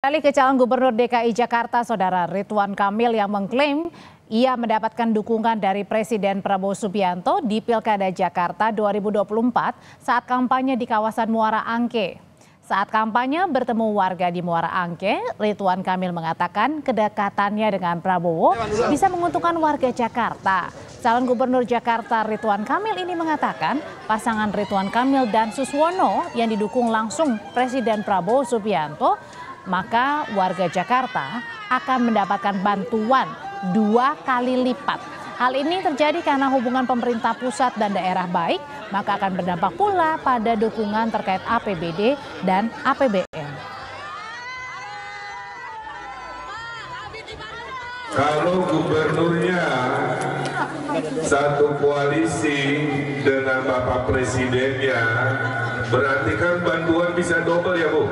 Kali ke calon gubernur DKI Jakarta, Saudara Ridwan Kamil yang mengklaim ia mendapatkan dukungan dari Presiden Prabowo Subianto di Pilkada Jakarta 2024 saat kampanye di kawasan Muara Angke. Saat kampanye bertemu warga di Muara Angke, Ridwan Kamil mengatakan kedekatannya dengan Prabowo bisa menguntungkan warga Jakarta. Calon gubernur Jakarta Ridwan Kamil ini mengatakan pasangan Ridwan Kamil dan Suswono yang didukung langsung Presiden Prabowo Subianto, maka warga Jakarta akan mendapatkan bantuan 2 kali lipat. Hal ini terjadi karena hubungan pemerintah pusat dan daerah baik, maka akan berdampak pula pada dukungan terkait APBD dan APBN. Kalau gubernurnya satu koalisi dengan Bapak Presidennya, berarti kan bantuan bisa double ya Bu?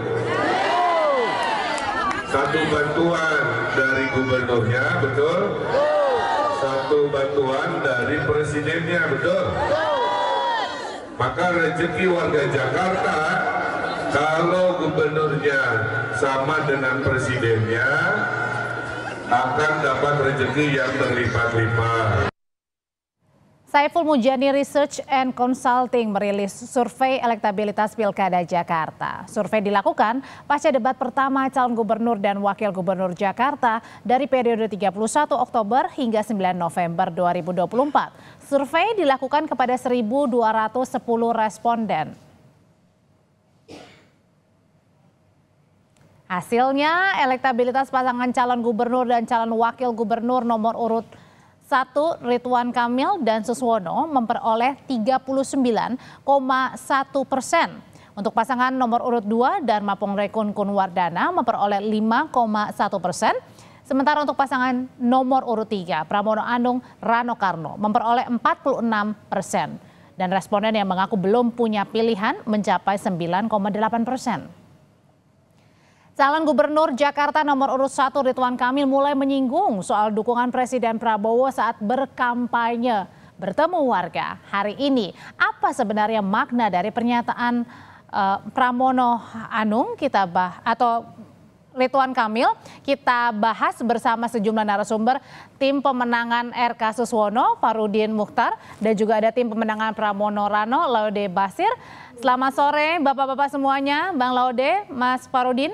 Satu bantuan dari gubernurnya, betul? Satu bantuan dari presidennya, betul? Maka rezeki warga Jakarta, kalau gubernurnya sama dengan presidennya, akan dapat rezeki yang berlipat-lipat. Saiful Mujani Research and Consulting merilis survei elektabilitas Pilkada Jakarta. Survei dilakukan pasca debat pertama calon gubernur dan wakil gubernur Jakarta dari periode 31 Oktober hingga 9 November 2024. Survei dilakukan kepada 1.210 responden. Hasilnya, elektabilitas pasangan calon gubernur dan calon wakil gubernur nomor urut 1 Ridwan Kamil dan Suswono memperoleh 39,1%. Untuk pasangan nomor urut 2 Dharma Pongrekun Kunwardana memperoleh 5,1%. Sementara untuk pasangan nomor urut 3 Pramono Anung Rano Karno memperoleh 46%. Dan responden yang mengaku belum punya pilihan mencapai 9,8%. Calon gubernur Jakarta nomor urut 1 Ridwan Kamil mulai menyinggung soal dukungan Presiden Prabowo saat berkampanye bertemu warga hari ini. Apa sebenarnya makna dari pernyataan Pramono Anung atau Ridwan Kamil? Kita bahas bersama sejumlah narasumber, tim pemenangan RK Suswono, Farudin Mukhtar, dan juga ada tim pemenangan Pramono Rano, Laude Basir. Selamat sore Bapak-Bapak semuanya, Bang Laude, Mas Farudin.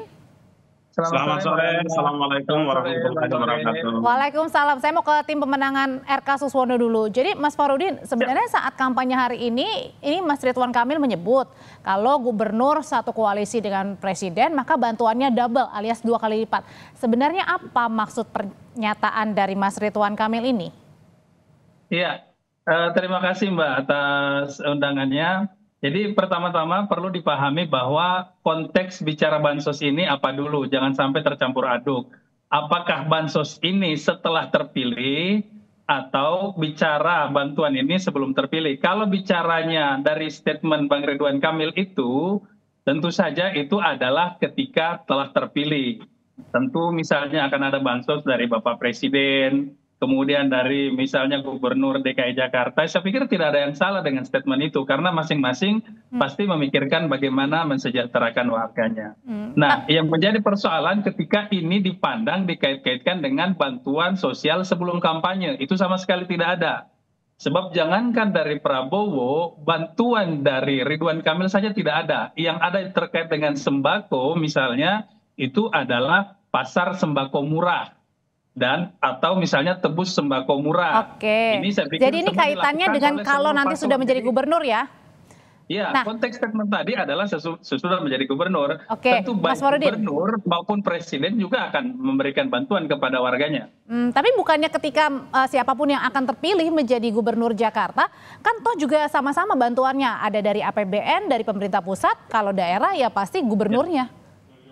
Selamat sore, Assalamualaikum warahmatullahi wabarakatuh. Waalaikumsalam. Saya mau ke tim pemenangan RK Suswono dulu. Jadi Mas Farudin, sebenarnya saat kampanye hari ini Mas Ridwan Kamil menyebut kalau gubernur satu koalisi dengan presiden maka bantuannya double alias 2 kali lipat. Sebenarnya apa maksud pernyataan dari Mas Ridwan Kamil ini? Iya, terima kasih Mbak atas undangannya. Jadi pertama-tama perlu dipahami bahwa konteks bicara bansos ini apa dulu, jangan sampai tercampur aduk. Apakah bansos ini setelah terpilih atau bicara bantuan ini sebelum terpilih? Kalau bicaranya dari statement Bang Ridwan Kamil itu, tentu saja itu adalah ketika telah terpilih. Tentu misalnya akan ada bansos dari Bapak Presiden, kemudian dari misalnya Gubernur DKI Jakarta. Saya pikir tidak ada yang salah dengan statement itu karena masing-masing pasti memikirkan bagaimana mensejahterakan warganya. Nah, yang menjadi persoalan ketika ini dipandang dikait-kaitkan dengan bantuan sosial sebelum kampanye, itu sama sekali tidak ada. Sebab jangankan dari Prabowo, bantuan dari Ridwan Kamil saja tidak ada. Yang ada terkait dengan sembako misalnya itu adalah pasar sembako murah. Dan atau misalnya tebus sembako murah. Oke. Jadi ini kaitannya dengan kalau nanti sudah menjadi gubernur ya? Iya, konteks statement tadi adalah sesudah menjadi gubernur. Tentu baik gubernur maupun presiden juga akan memberikan bantuan kepada warganya. Tapi bukannya ketika siapapun yang akan terpilih menjadi gubernur Jakarta, kan toh juga sama-sama bantuannya ada dari APBN, dari pemerintah pusat, kalau daerah ya pasti gubernurnya.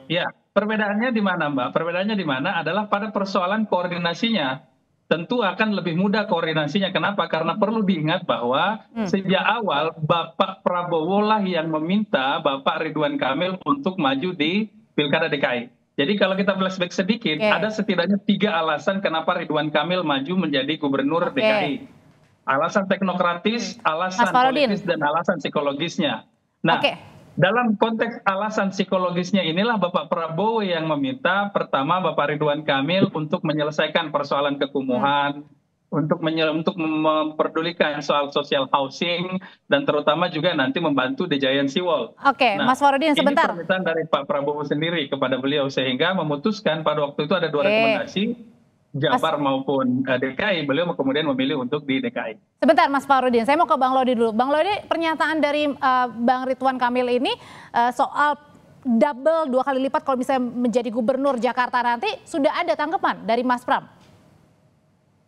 Ya. Perbedaannya di mana Mbak? Perbedaannya di mana adalah pada persoalan koordinasinya. Tentu akan lebih mudah koordinasinya. Kenapa? Karena perlu diingat bahwa sejak awal Bapak Prabowo lah yang meminta Bapak Ridwan Kamil untuk maju di Pilkada DKI. Jadi kalau kita flashback sedikit, ada setidaknya 3 alasan kenapa Ridwan Kamil maju menjadi gubernur DKI. Alasan teknokratis, alasan politis, dan alasan psikologisnya. Nah, Dalam konteks alasan psikologisnya inilah Bapak Prabowo yang meminta pertama Bapak Ridwan Kamil untuk menyelesaikan persoalan kekumuhan, untuk memperdulikan soal social housing, dan terutama juga nanti membantu The Giant Sea Wall. Oke, Nah, Mas Farudin ini sebentar. permintaan dari Pak Prabowo sendiri kepada beliau sehingga memutuskan pada waktu itu ada dua rekomendasi, Jabar maupun DKI, beliau kemudian memilih untuk di DKI. Sebentar Mas Farudin, saya mau ke Bang Lodi dulu. Bang Lodi, pernyataan dari Bang Ridwan Kamil ini soal double 2 kali lipat kalau misalnya menjadi gubernur Jakarta nanti, sudah ada tanggapan dari Mas Pram?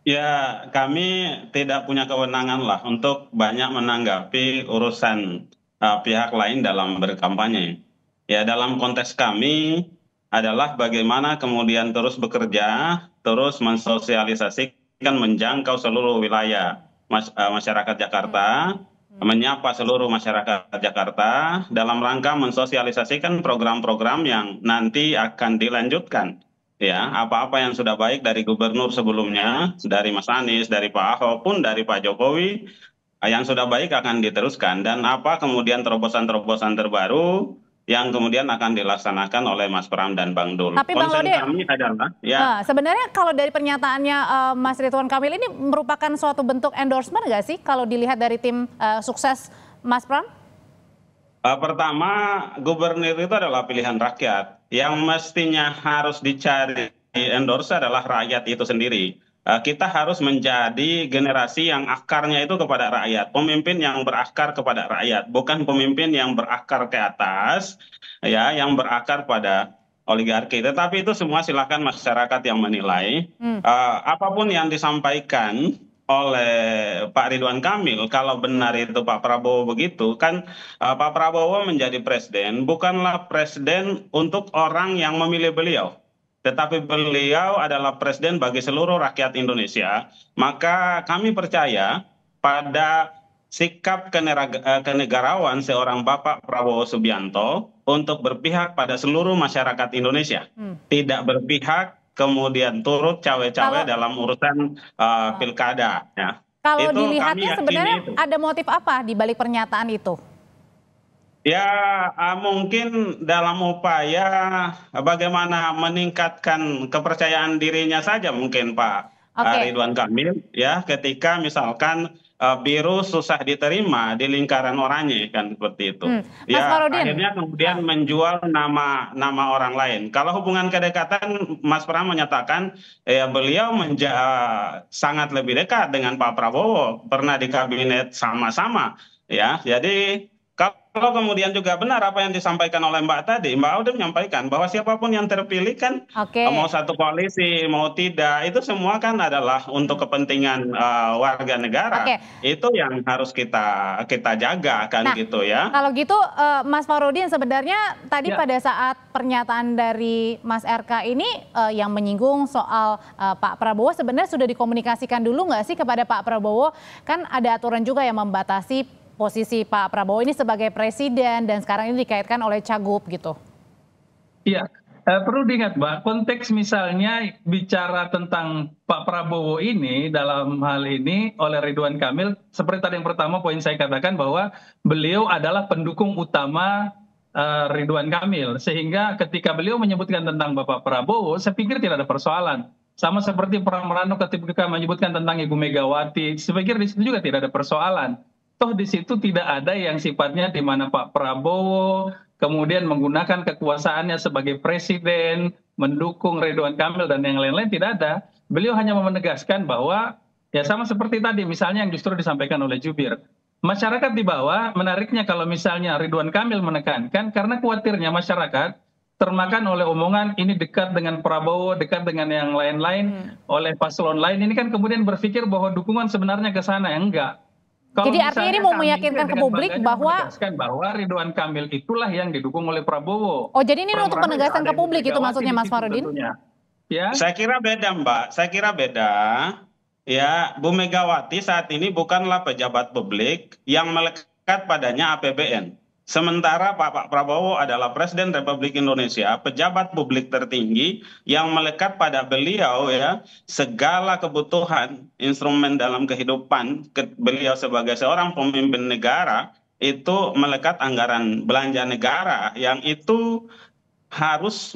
Ya, kami tidak punya kewenangan lah untuk banyak menanggapi urusan pihak lain dalam berkampanye. Ya, dalam konteks kami adalah bagaimana kemudian terus bekerja, terus mensosialisasikan, menjangkau seluruh wilayah masyarakat Jakarta, menyapa seluruh masyarakat Jakarta dalam rangka mensosialisasikan program-program yang nanti akan dilanjutkan. Ya, apa-apa yang sudah baik dari gubernur sebelumnya, dari Mas Anies, dari Pak Ahok pun dari Pak Jokowi, yang sudah baik akan diteruskan. Dan apa kemudian terobosan-terobosan terbaru yang kemudian akan dilaksanakan oleh Mas Pram dan Bang Dul. Tapi Bang Lodi, kami adalah, ya. Sebenarnya kalau dari pernyataannya Mas Ridwan Kamil ini merupakan suatu bentuk endorsement nggak sih kalau dilihat dari tim sukses Mas Pram? Pertama, gubernur itu adalah pilihan rakyat. Yang mestinya harus dicari endorse adalah rakyat itu sendiri. Kita harus menjadi generasi yang akarnya itu kepada rakyat. Pemimpin yang berakar kepada rakyat. Bukan pemimpin yang berakar ke atas, ya, yang berakar pada oligarki. Tetapi itu semua silakan masyarakat yang menilai. Apapun yang disampaikan oleh Pak Ridwan Kamil, kalau benar itu Pak Prabowo begitu, kan Pak Prabowo menjadi presiden bukanlah presiden untuk orang yang memilih beliau, tetapi beliau adalah presiden bagi seluruh rakyat Indonesia. Maka kami percaya pada sikap kenegarawan seorang Bapak Prabowo Subianto untuk berpihak pada seluruh masyarakat Indonesia, tidak berpihak kemudian turut cawe-cawe dalam urusan pilkada. Ya. Kalau itu dilihatnya sebenarnya ada motif apa di balik pernyataan itu? Ya, mungkin dalam upaya bagaimana meningkatkan kepercayaan dirinya saja mungkin Pak Ridwan Kamil, ya, ketika misalkan biru susah diterima di lingkaran oranye, kan seperti itu. Ya, akhirnya kemudian menjual nama orang lain. Kalau hubungan kedekatan, Mas Pram menyatakan ya beliau sangat lebih dekat dengan Pak Prabowo, pernah di kabinet sama-sama, ya. Jadi kalau kemudian juga benar apa yang disampaikan oleh Mbak tadi, Mbak Aude menyampaikan bahwa siapapun yang terpilih kan mau satu koalisi mau tidak, itu semua kan adalah untuk kepentingan warga negara. Itu yang harus kita jaga kan, gitu ya. Kalau gitu Mas Farudin, sebenarnya tadi pada saat pernyataan dari Mas RK ini yang menyinggung soal Pak Prabowo, sebenarnya sudah dikomunikasikan dulu nggak sih kepada Pak Prabowo? Kan ada aturan juga yang membatasi posisi Pak Prabowo ini sebagai presiden dan sekarang ini dikaitkan oleh Cagup gitu. Iya, perlu diingat Mbak, konteks misalnya bicara tentang Pak Prabowo ini dalam hal ini oleh Ridwan Kamil, seperti tadi yang pertama poin saya katakan bahwa beliau adalah pendukung utama Ridwan Kamil, sehingga ketika beliau menyebutkan tentang Bapak Prabowo, saya pikir tidak ada persoalan. Sama seperti Pram Rano ketika menyebutkan tentang Ibu Megawati, saya pikir di situ juga tidak ada persoalan. Toh di situ tidak ada yang sifatnya di mana Pak Prabowo kemudian menggunakan kekuasaannya sebagai presiden, mendukung Ridwan Kamil dan yang lain-lain, tidak ada. Beliau hanya menegaskan bahwa ya sama seperti tadi misalnya yang justru disampaikan oleh Jubir. Masyarakat di bawah menariknya kalau misalnya Ridwan Kamil menekankan karena khawatirnya masyarakat termakan oleh omongan ini dekat dengan Prabowo, dekat dengan yang lain-lain, oleh paslon lain. Ini kan kemudian berpikir bahwa dukungan sebenarnya ke sana, enggak. Jadi artinya ini mau meyakinkan ke publik bahwa Ridwan Kamil itulah yang didukung oleh Prabowo. Oh, jadi ini untuk penegasan ke publik itu maksudnya Mas Farudin? Ya. Saya kira beda Mbak, saya kira beda. Ya, Bu Megawati saat ini bukanlah pejabat publik yang melekat padanya APBN. Sementara Pak Prabowo adalah Presiden Republik Indonesia, pejabat publik tertinggi yang melekat pada beliau, ya, segala kebutuhan instrumen dalam kehidupan beliau sebagai seorang pemimpin negara itu melekat anggaran belanja negara yang itu harus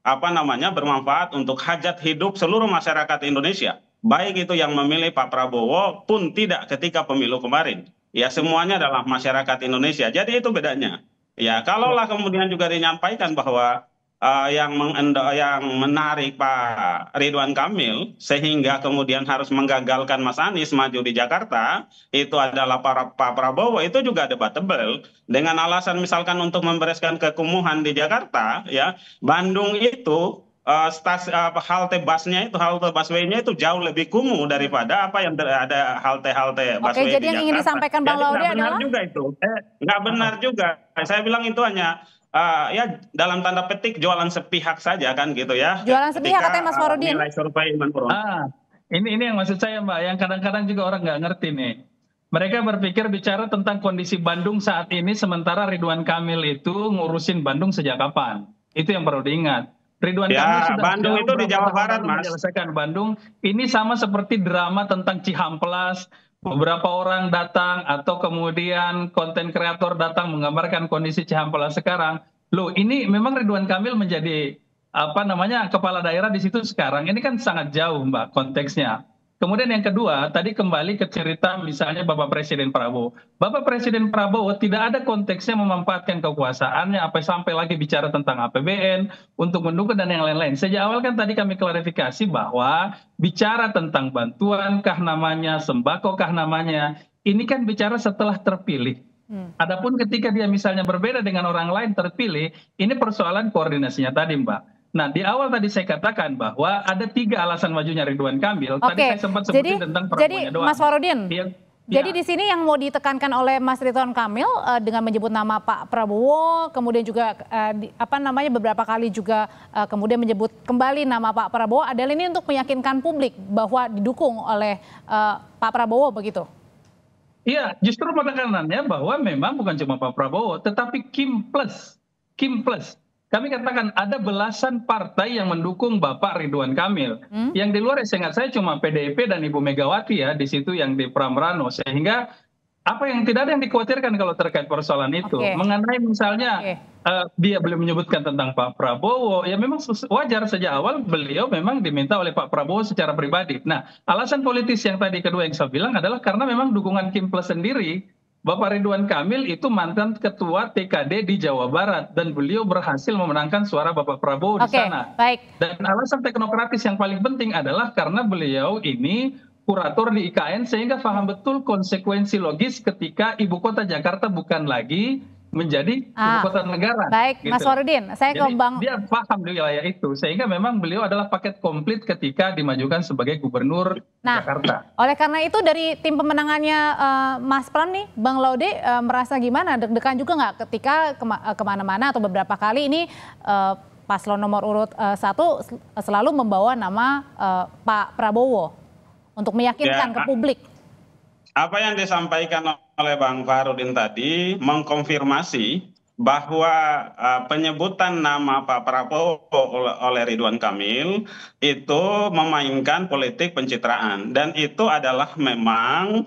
bermanfaat untuk hajat hidup seluruh masyarakat Indonesia. Baik itu yang memilih Pak Prabowo pun tidak ketika pemilu kemarin. Ya semuanya adalah masyarakat Indonesia. Jadi itu bedanya. Ya kalaulah kemudian juga dinyampaikan bahwa yang menarik Pak Ridwan Kamil sehingga kemudian harus menggagalkan Mas Anies maju di Jakarta itu adalah Pak Prabowo, itu juga debatable dengan alasan misalkan untuk membereskan kekumuhan di Jakarta. Ya Bandung itu halte busway-nya itu jauh lebih kumuh daripada apa yang ada halte busway Oke, jadi di yang ingin Jakarta. disampaikan Bang Jadi Laude nggak benar adalah juga itu. Nggak benar juga. Saya bilang itu hanya ya dalam tanda petik jualan sepihak saja kan gitu ya. jualan sepihak Ketika katanya Mas Farudin. nilai survei menurun. Ini yang maksud saya Mbak, yang kadang-kadang juga orang nggak ngerti nih. Mereka berpikir bicara tentang kondisi Bandung saat ini, sementara Ridwan Kamil itu ngurusin Bandung sejak kapan? Itu yang perlu diingat. Ridwan Kamil Ya sudah Bandung itu di Jawa tahun Barat lalu Mas. menyelesaikan Bandung. Ini sama seperti drama tentang Cihamplas. Beberapa orang datang atau kemudian konten kreator datang menggambarkan kondisi Cihamplas sekarang. Loh, ini memang Ridwan Kamil menjadi kepala daerah di situ sekarang. Ini kan sangat jauh Mbak konteksnya. Kemudian yang kedua, tadi kembali ke cerita misalnya Bapak Presiden Prabowo. Bapak Presiden Prabowo tidak ada konteksnya memanfaatkan kekuasaannya sampai lagi bicara tentang APBN untuk mendukung dan yang lain-lain. Sejak awal kan tadi kami klarifikasi bahwa bicara tentang bantuan kah namanya, sembako kah namanya, ini kan bicara setelah terpilih. Adapun ketika dia misalnya berbeda dengan orang lain terpilih, ini persoalan koordinasinya tadi Mbak. Nah, di awal tadi saya katakan bahwa ada 3 alasan majunya Ridwan Kamil. Tadi saya sempat sebutin tentang Prabowo doang. Mas Farudin, jadi Ya. di sini yang mau ditekankan oleh Mas Ridwan Kamil dengan menyebut nama Pak Prabowo, kemudian juga beberapa kali juga kemudian menyebut kembali nama Pak Prabowo adalah ini untuk meyakinkan publik bahwa didukung oleh Pak Prabowo begitu. Iya, justru penekanannya bahwa memang bukan cuma Pak Prabowo, tetapi Kim Plus. Kami katakan ada belasan partai yang mendukung Bapak Ridwan Kamil. Yang di luar seingat saya cuma PDIP dan Ibu Megawati ya, di situ yang di Pramrano. Sehingga tidak ada yang dikhawatirkan kalau terkait persoalan itu. Mengenai misalnya dia belum menyebutkan tentang Pak Prabowo, ya memang wajar sejak awal beliau memang diminta oleh Pak Prabowo secara pribadi. Nah, alasan politis yang tadi kedua yang saya bilang adalah karena memang dukungan Kim Plus sendiri. Bapak Ridwan Kamil itu mantan ketua TKD di Jawa Barat dan beliau berhasil memenangkan suara Bapak Prabowo di sana. Dan alasan teknokratis yang paling penting adalah karena beliau ini kurator di IKN sehingga paham betul konsekuensi logis ketika ibu kota Jakarta bukan lagi menjadi ibu kota negara. Baik, Mas Farudin, saya ke Bang. Dia paham di wilayah itu, sehingga memang beliau adalah paket komplit ketika dimajukan sebagai gubernur Jakarta. Oleh karena itu dari tim pemenangannya Mas Pram nih, Bang Laude merasa gimana? Deg-degan juga nggak ketika kemana-mana atau beberapa kali ini paslon nomor urut 1 selalu membawa nama Pak Prabowo untuk meyakinkan ke publik? Apa yang disampaikan oleh Bang Farudin tadi mengkonfirmasi bahwa penyebutan nama Pak Prabowo oleh Ridwan Kamil itu memainkan politik pencitraan, dan itu adalah memang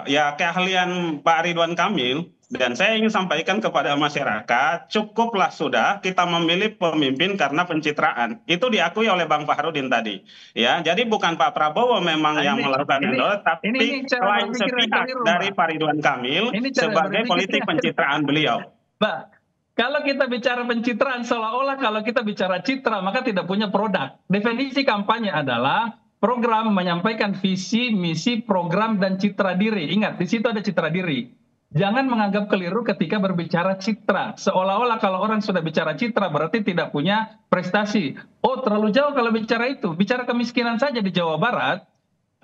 ya keahlian Pak Ridwan Kamil. Dan saya ingin sampaikan kepada masyarakat, cukuplah sudah kita memilih pemimpin karena pencitraan. Itu diakui oleh Bang Farudin tadi. Ya, jadi bukan Pak Prabowo memang yang melakukan endorse, tapi selain sepihak dari Pak Ridwan Kamil sebagai politik pencitraan beliau. Mbak, kalau kita bicara pencitraan seolah-olah kalau kita bicara citra maka tidak punya produk. Definisi kampanye adalah program menyampaikan visi, misi, program, dan citra diri. Ingat, di situ ada citra diri. Jangan menganggap keliru ketika berbicara citra. Seolah-olah kalau orang sudah bicara citra berarti tidak punya prestasi. Oh, terlalu jauh kalau bicara itu. Bicara kemiskinan saja di Jawa Barat,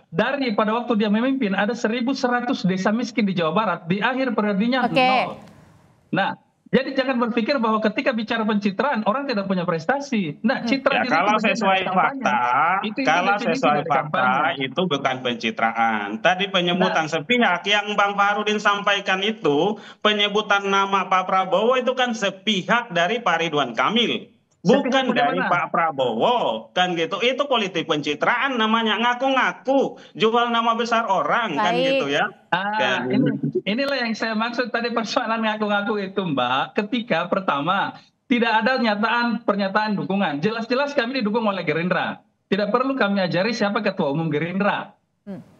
dari pada waktu dia memimpin ada 1.100 desa miskin di Jawa Barat. Di akhir periodenya 0. Nah, jadi jangan berpikir bahwa ketika bicara pencitraan orang tidak punya prestasi. Nah, citra ya, kalau sesuai fakta itu bukan pencitraan. Tadi penyebutan sepihak yang Bang Farudin sampaikan itu, penyebutan nama Pak Prabowo itu kan sepihak dari Pak Ridwan Kamil. bukan dari Pak Prabowo, kan gitu. Itu politik pencitraan namanya, ngaku-ngaku jual nama besar orang, kan gitu ya. Inilah yang saya maksud tadi, persoalan ngaku-ngaku itu, Mbak. Ketika pertama tidak ada pernyataan dukungan, jelas-jelas kami didukung oleh Gerindra. Tidak perlu kami ajari siapa ketua umum Gerindra.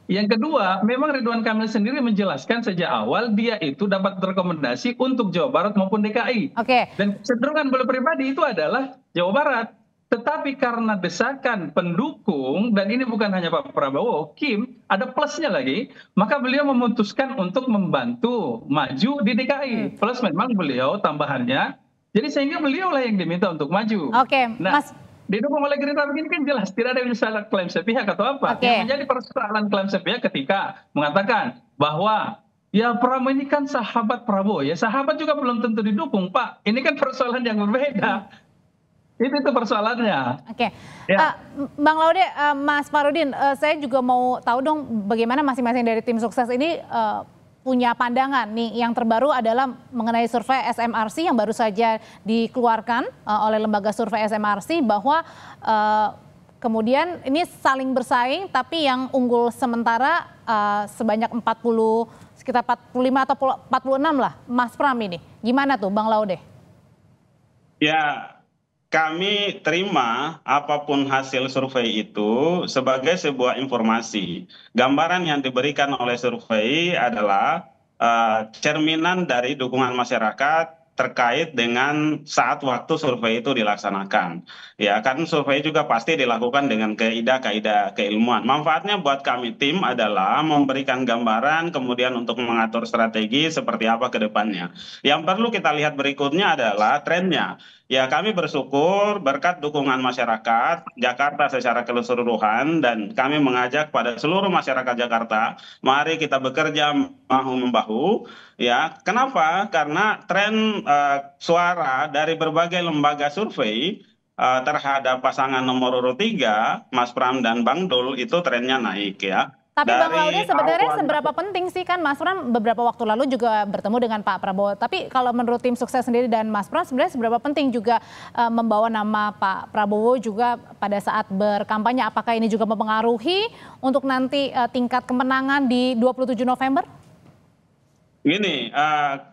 Yang kedua, memang Ridwan Kamil sendiri menjelaskan sejak awal dia itu dapat rekomendasi untuk Jawa Barat maupun DKI. Dan kecenderungan beliau pribadi itu adalah Jawa Barat. Tetapi karena desakan pendukung, dan ini bukan hanya Pak Prabowo, Kim, ada plusnya lagi, maka beliau memutuskan untuk membantu maju di DKI. Plus memang beliau tambahannya, jadi sehingga beliau lah yang diminta untuk maju. Mas, didukung oleh Gerindra begini kan jelas tidak ada misalnya klaim sepihak atau apa. Yang menjadi persoalan klaim sepihak ketika mengatakan bahwa ya Prabowo ini kan sahabat Prabowo, ya sahabat juga belum tentu didukung, Pak. Ini kan persoalan yang berbeda. Itu persoalannya. Bang Laude, Mas Farudin, saya juga mau tahu dong bagaimana masing-masing dari tim sukses ini punya pandangan nih. Yang terbaru adalah mengenai survei SMRC yang baru saja dikeluarkan oleh lembaga survei SMRC bahwa kemudian ini saling bersaing, tapi yang unggul sementara sebanyak sekitar 45 atau 46 lah, Mas Pram ini. Gimana tuh Bang Laude? Ya, kami terima apapun hasil survei itu sebagai sebuah informasi. Gambaran yang diberikan oleh survei adalah cerminan dari dukungan masyarakat terkait dengan saat waktu survei itu dilaksanakan. Ya, kan survei juga pasti dilakukan dengan kaidah-kaidah keilmuan. Manfaatnya buat kami tim adalah memberikan gambaran, kemudian untuk mengatur strategi seperti apa ke depannya. Yang perlu kita lihat berikutnya adalah trennya. Ya, kami bersyukur berkat dukungan masyarakat Jakarta secara keseluruhan, dan kami mengajak pada seluruh masyarakat Jakarta, mari kita bekerja bahu-membahu. Ya, kenapa? Karena tren suara dari berbagai lembaga survei terhadap pasangan nomor urut 3, Mas Pram dan Bang Dul, itu trennya naik ya. Tapi Bang Laude, sebenarnya seberapa penting sih, kan Mas Pram beberapa waktu lalu juga bertemu dengan Pak Prabowo. Tapi kalau menurut tim sukses sendiri dan Mas Pram, sebenarnya seberapa penting juga membawa nama Pak Prabowo juga pada saat berkampanye? Apakah ini juga mempengaruhi untuk nanti tingkat kemenangan di 27 November? Gini,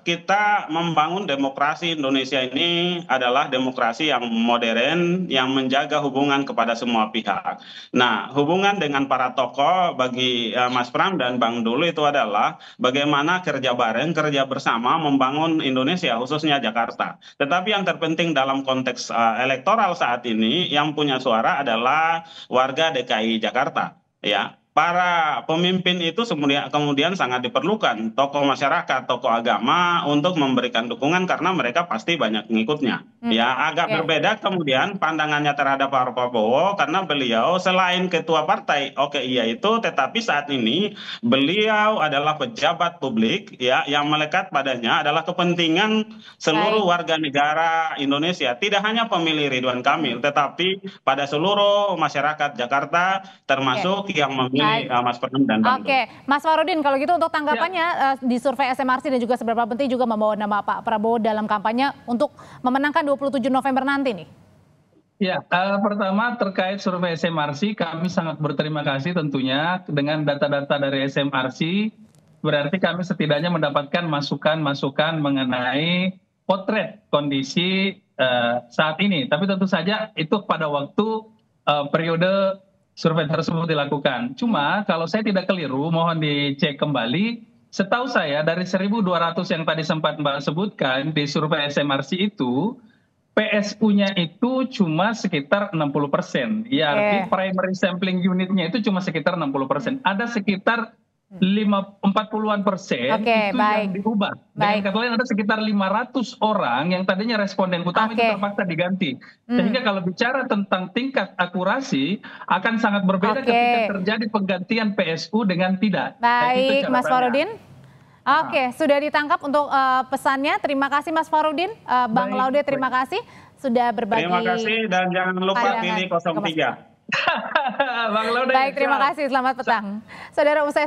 kita membangun demokrasi Indonesia ini adalah demokrasi yang modern, yang menjaga hubungan kepada semua pihak. Nah, hubungan dengan para tokoh bagi Mas Pram dan Bang Dulu itu adalah bagaimana kerja bareng, kerja bersama membangun Indonesia, khususnya Jakarta. Tetapi yang terpenting dalam konteks elektoral saat ini, yang punya suara adalah warga DKI Jakarta. Ya. Para pemimpin itu kemudian sangat diperlukan, tokoh masyarakat, tokoh agama untuk memberikan dukungan karena mereka pasti banyak pengikutnya. Ya, agak berbeda kemudian pandangannya terhadap Pak Prabowo karena beliau selain ketua partai, iya itu, tetapi saat ini beliau adalah pejabat publik ya, yang melekat padanya adalah kepentingan seluruh warga negara Indonesia, tidak hanya pemilih Ridwan Kamil, tetapi pada seluruh masyarakat Jakarta termasuk yang memilih Mas Pram dan Bang Dul. Mas Farudin, kalau gitu untuk tanggapannya di survei SMRC dan juga seberapa penting juga membawa nama Pak Prabowo dalam kampanye untuk memenangkan 27 November nanti nih? Ya, pertama terkait survei SMRC, kami sangat berterima kasih tentunya dengan data-data dari SMRC. Berarti kami setidaknya mendapatkan masukan-masukan mengenai potret kondisi saat ini. Tapi tentu saja itu pada waktu periode survei tersebut dilakukan. Cuma kalau saya tidak keliru, mohon dicek kembali. Setahu saya dari 1.200 yang tadi sempat Mbak sebutkan di survei SMRC itu, PSU-nya itu cuma sekitar 60%. Ya, arti primary sampling unitnya itu cuma sekitar 60%. Ada sekitar 40-an persen itu yang diubah. Dengan kata lain ada sekitar 500 orang yang tadinya responden utama itu terpaksa diganti. Sehingga kalau bicara tentang tingkat akurasi akan sangat berbeda ketika terjadi penggantian PSU dengan tidak. Baik, Mas Farudin. Sudah ditangkap untuk pesannya. Terima kasih Mas Farudin. Bang Laude, terima kasih sudah berbagi. Terima kasih dan jangan lupa pilih 03. Bang Laude. Baik, terima kasih. Selamat petang. Saudara, usai